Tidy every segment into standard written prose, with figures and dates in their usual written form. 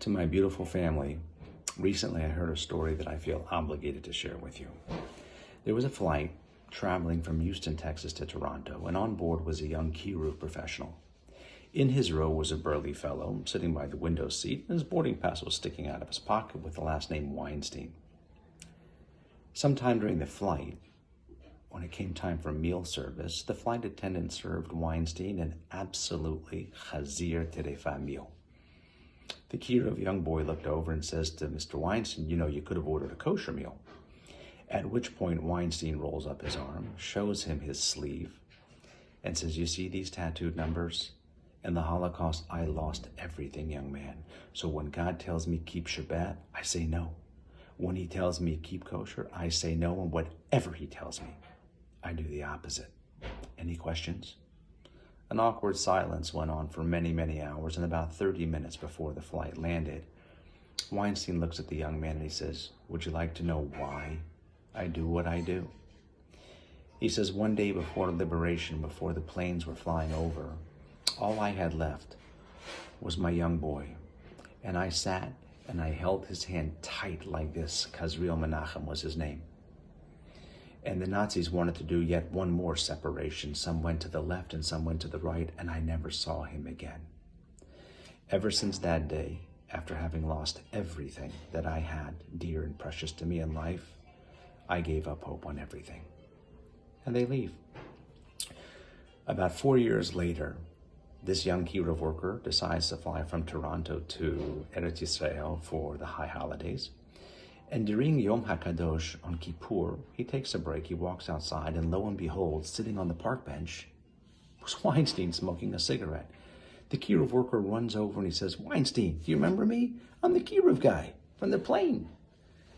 To my beautiful family, recently I heard a story that I feel obligated to share with you. There was a flight traveling from Houston, Texas to Toronto, and on board was a young Kiruv professional. In his row was a burly fellow sitting by the window seat, and his boarding pass was sticking out of his pocket with the last name Weinstein. Sometime during the flight, when it came time for meal service, the flight attendant served Weinstein an absolutely chazir terefa meal. The Kiruv young boy looked over and says to Mr. Weinstein, you could have ordered a kosher meal. At which point Weinstein rolls up his arm, shows him his sleeve, and says, you see these tattooed numbers? In the Holocaust, I lost everything, young man. So when God tells me keep Shabbat, I say no. When he tells me keep kosher, I say no, and whatever he tells me, I do the opposite. Any questions? An awkward silence went on for many, many hours, and about 30 minutes before the flight landed, Weinstein looks at the young man and he says, would you like to know why I do what I do? He says, one day before liberation, before the planes were flying over, all I had left was my young boy. And I sat and I held his hand tight like this. Kazriel Menachem was his name. And the Nazis wanted to do yet one more separation. Some went to the left and some went to the right, and I never saw him again. Ever since that day, after having lost everything that I had dear and precious to me in life, I gave up hope on everything. And they leave. About 4 years later, this young Kiruv worker decides to fly from Toronto to Eretz Yisrael for the high holidays. And during Yom HaKadosh on Kippur, he takes a break, he walks outside, and lo and behold, sitting on the park bench was Weinstein smoking a cigarette. The Kiruv worker runs over and he says, Weinstein, do you remember me? I'm the Kiruv guy from the plane.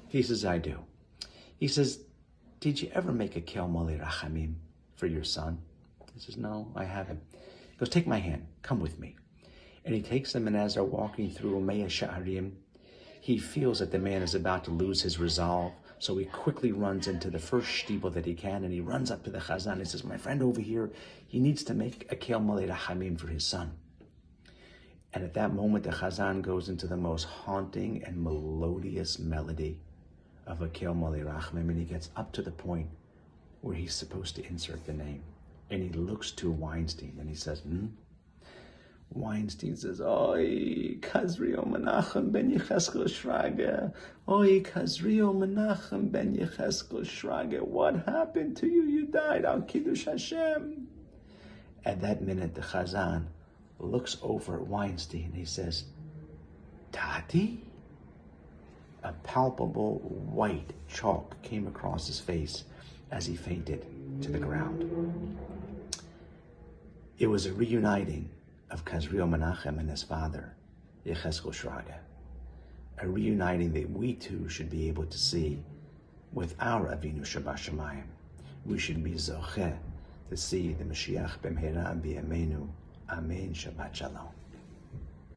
He says, I do. He says, did you ever make a kel mali rachamim for your son? He says, no, I haven't. He goes, take my hand, come with me. And he takes him, and as they're walking through Mea Sha'arim, he feels that the man is about to lose his resolve, so he quickly runs into the first shtibel that he can, and he runs up to the chazan and says, my friend over here, he needs to make a kel malei rachamim for his son. And at that moment, the chazan goes into the most haunting and melodious melody of a kel malei rachamim, and he gets up to the point where he's supposed to insert the name. And he looks to Weinstein, and he says, Weinstein says, Oi, Kazriel Menachem ben Yecheskel Shrage. Oi, Kazriel Menachem ben Yecheskel Shrage. What happened to you? You died on Kiddush Hashem. At that minute, the Chazan looks over at Weinstein. He says, Tati? A palpable white chalk came across his face as he fainted to the ground. It was a reuniting of Kazriel Menachem and his father, Yecheskel Shrage. A reuniting that we too should be able to see with our Avinu Shabashamayim. We should be zocheh to see the Mashiach b'mheira b'yameinu. Amen. Shabbat Shalom.